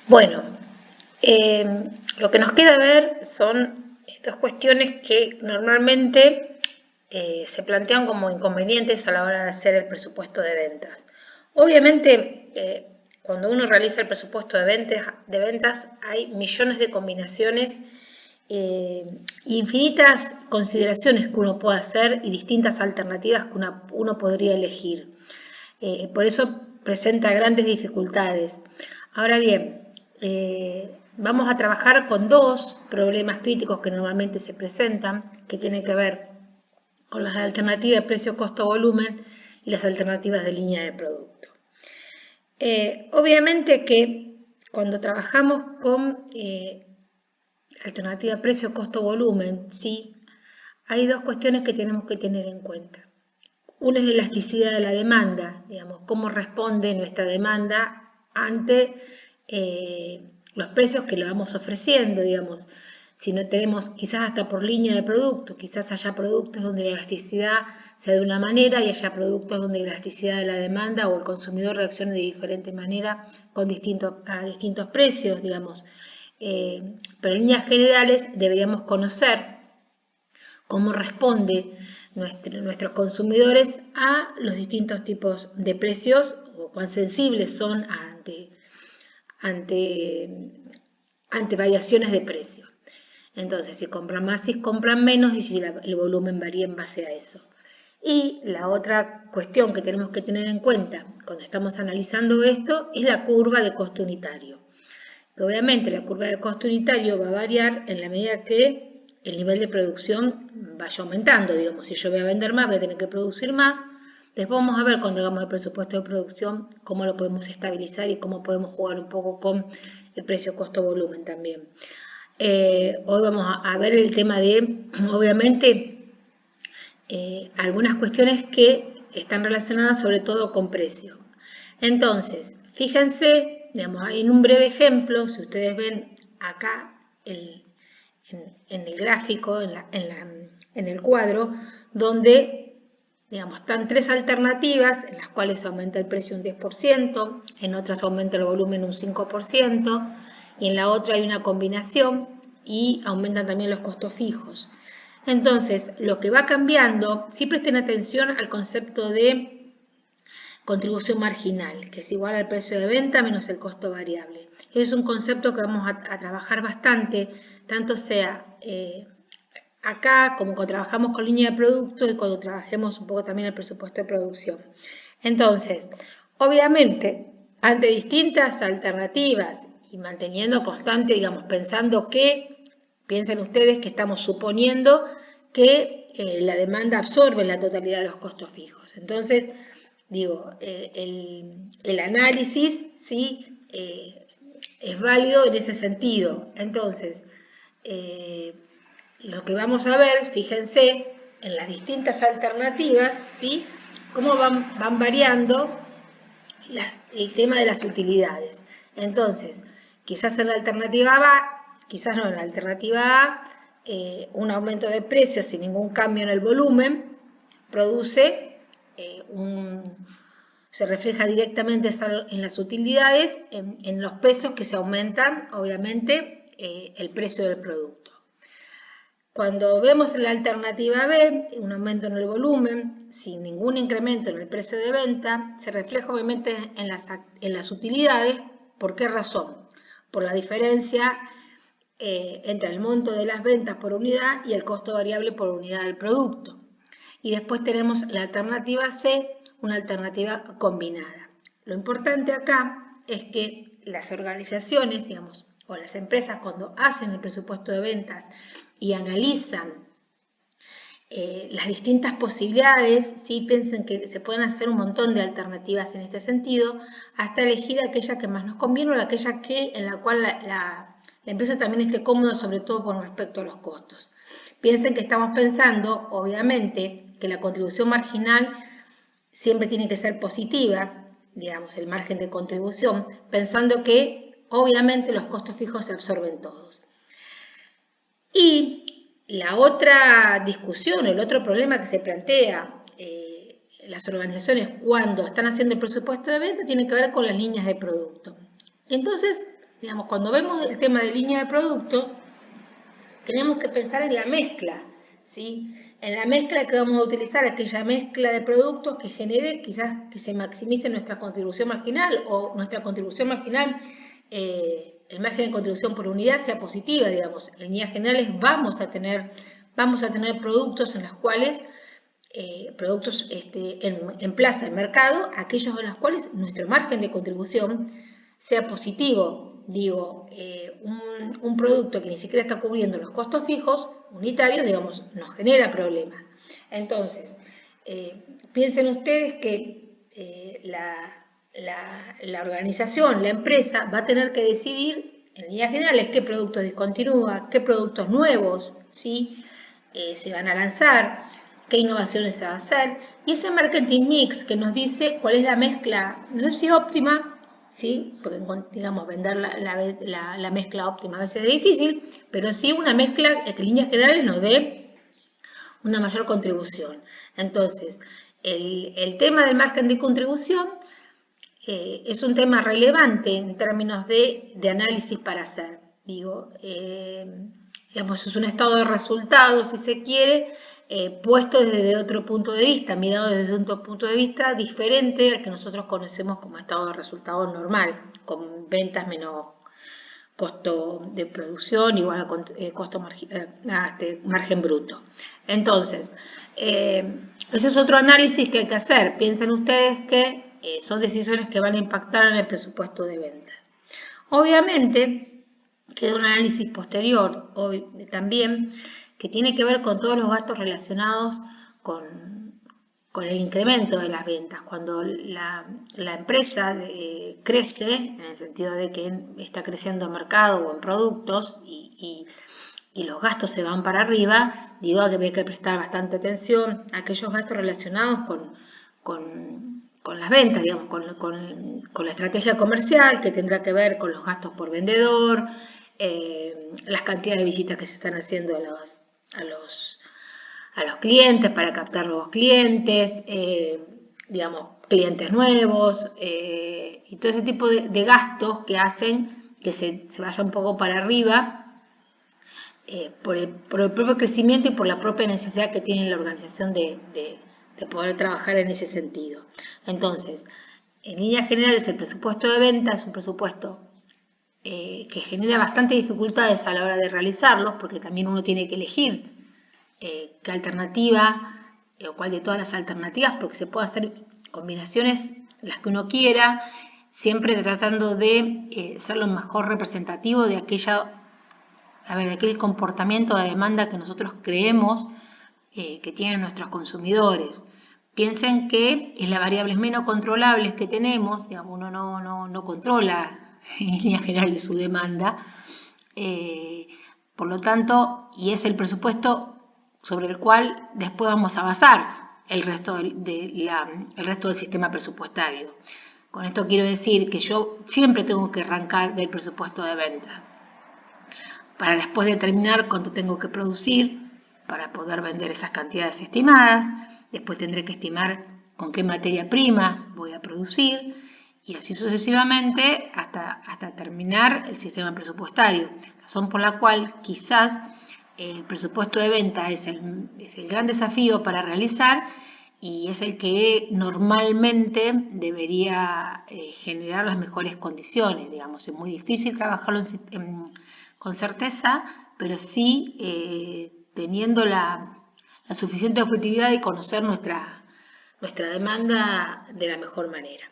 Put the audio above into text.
Bueno, lo que nos queda ver son dos cuestiones que normalmente se plantean como inconvenientes a la hora de hacer el presupuesto de ventas. Obviamente, cuando uno realiza el presupuesto de ventas hay millones de combinaciones, infinitas consideraciones que uno puede hacer y distintas alternativas que uno podría elegir. Por eso presenta grandes dificultades. Ahora bien, vamos a trabajar con dos problemas críticos que normalmente se presentan, que tienen que ver con las alternativas de precio, costo, volumen y las alternativas de línea de producto. Obviamente que cuando trabajamos con alternativa precio, costo, volumen, sí, hay dos cuestiones que tenemos que tener en cuenta. Una es la elasticidad de la demanda, digamos, cómo responde nuestra demanda ante los precios que le vamos ofreciendo, digamos. Si no tenemos, quizás hasta por línea de producto, quizás haya productos donde la elasticidad sea de una manera y haya productos donde la elasticidad de la demanda o el consumidor reaccione de diferente manera a distintos precios, digamos. Pero en líneas generales deberíamos conocer cómo responde nuestros consumidores a los distintos tipos de precios o cuán sensibles son ante variaciones de precio. Entonces, si compran más, si compran menos y si el volumen varía en base a eso. Y la otra cuestión que tenemos que tener en cuenta cuando estamos analizando esto es la curva de costo unitario. Que obviamente la curva de costo unitario va a variar en la medida que el nivel de producción vaya aumentando, digamos, si yo voy a vender más, voy a tener que producir más. Después vamos a ver cuando hagamos el presupuesto de producción cómo lo podemos estabilizar y cómo podemos jugar un poco con el precio, costo, volumen también. Hoy vamos a ver el tema de, obviamente, algunas cuestiones que están relacionadas sobre todo con precio. Entonces, fíjense, digamos, en un breve ejemplo, si ustedes ven acá en el gráfico, en el cuadro, donde, digamos, están tres alternativas en las cuales aumenta el precio un 10%, en otras aumenta el volumen un 5%, y en la otra hay una combinación y aumentan también los costos fijos. Entonces, lo que va cambiando, sí presten atención al concepto de contribución marginal, que es igual al precio de venta menos el costo variable. Es un concepto que vamos a trabajar bastante, tanto sea acá como cuando trabajamos con línea de producto y cuando trabajemos un poco también el presupuesto de producción. Entonces, obviamente, ante distintas alternativas y manteniendo constante, digamos, pensando que, piensen ustedes que estamos suponiendo que la demanda absorbe la totalidad de los costos fijos. Entonces, digo, el análisis sí es válido en ese sentido. Entonces, lo que vamos a ver, fíjense, en las distintas alternativas, ¿sí? Cómo van variando el tema de las utilidades. Entonces, quizás en la alternativa A, quizás no, en la alternativa A, un aumento de precios sin ningún cambio en el volumen produce se refleja directamente en las utilidades, en los pesos que se aumentan, obviamente, el precio del producto. Cuando vemos en la alternativa B, un aumento en el volumen, sin ningún incremento en el precio de venta, se refleja obviamente en las utilidades. ¿Por qué razón? Por la diferencia entre el monto de las ventas por unidad y el costo variable por unidad del producto. Y después tenemos la alternativa C, una alternativa combinada. Lo importante acá es que las organizaciones, digamos, o las empresas cuando hacen el presupuesto de ventas y analizan las distintas posibilidades, ¿sí? Piensen que se pueden hacer un montón de alternativas en este sentido, hasta elegir aquella que más nos conviene o aquella en la cual la empresa también esté cómoda, sobre todo con respecto a los costos. Piensen que estamos pensando, obviamente, que la contribución marginal siempre tiene que ser positiva, digamos, el margen de contribución, pensando que obviamente los costos fijos se absorben todos. Y la otra discusión, el otro problema que se plantea las organizaciones cuando están haciendo el presupuesto de venta tiene que ver con las líneas de producto. Entonces, digamos, cuando vemos el tema de línea de producto, tenemos que pensar en la mezcla, ¿sí? En la mezcla que vamos a utilizar, aquella mezcla de productos que genere quizás que se maximice nuestra contribución marginal o nuestra contribución marginal, el margen de contribución por unidad sea positiva, digamos. En líneas generales vamos a tener productos en los cuales, productos en plaza, en mercado, aquellos en los cuales nuestro margen de contribución sea positivo. Digo, un producto que ni siquiera está cubriendo los costos fijos unitarios, digamos, nos genera problemas. Entonces, piensen ustedes que la organización, la empresa, va a tener que decidir, en líneas generales, qué productos discontinúa, qué productos nuevos, ¿sí? Se van a lanzar, qué innovaciones se va a hacer, y ese marketing mix que nos dice cuál es la mezcla, no sé si óptima, ¿sí? Porque, digamos, vender la mezcla óptima a veces es difícil, pero sí una mezcla que en líneas generales nos dé una mayor contribución. Entonces, el tema del margen de contribución es un tema relevante en términos de análisis para hacer. Digo, digamos, es un estado de resultados, si se quiere, puesto desde otro punto de vista, mirado desde otro punto de vista diferente al que nosotros conocemos como estado de resultados normal, con ventas menos costo de producción igual a costo margen bruto. Entonces, ese es otro análisis que hay que hacer. Piensen ustedes que son decisiones que van a impactar en el presupuesto de ventas. Obviamente, queda un análisis posterior también que tiene que ver con todos los gastos relacionados con el incremento de las ventas. Cuando la empresa crece, en el sentido de que está creciendo en mercado o en productos y los gastos se van para arriba, digo que hay que prestar bastante atención a aquellos gastos relacionados con las ventas, digamos, con la estrategia comercial, que tendrá que ver con los gastos por vendedor, las cantidades de visitas que se están haciendo a los clientes para captar nuevos clientes, digamos, clientes nuevos, y todo ese tipo de gastos que hacen que se vaya un poco para arriba por el propio crecimiento y por la propia necesidad que tiene la organización de poder trabajar en ese sentido. Entonces, en líneas generales, el presupuesto de venta es un presupuesto que genera bastantes dificultades a la hora de realizarlos, porque también uno tiene que elegir qué alternativa o cuál de todas las alternativas, porque se puede hacer combinaciones las que uno quiera, siempre tratando de ser lo mejor representativo de aquel comportamiento de demanda que nosotros creemos que tienen nuestros consumidores. Piensen que es la variable menos controlables que tenemos, digamos, uno no controla en línea general su demanda, por lo tanto, y es el presupuesto sobre el cual después vamos a basar el resto del sistema presupuestario. Con esto quiero decir que yo siempre tengo que arrancar del presupuesto de venta para después determinar cuánto tengo que producir para poder vender esas cantidades estimadas. Después tendré que estimar con qué materia prima voy a producir y así sucesivamente hasta terminar el sistema presupuestario. Razón por la cual quizás el presupuesto de venta es el gran desafío para realizar y es el que normalmente debería generar las mejores condiciones. Digamos, es muy difícil trabajarlo con certeza, pero sí teniendo la suficiente objetividad de conocer nuestra demanda de la mejor manera.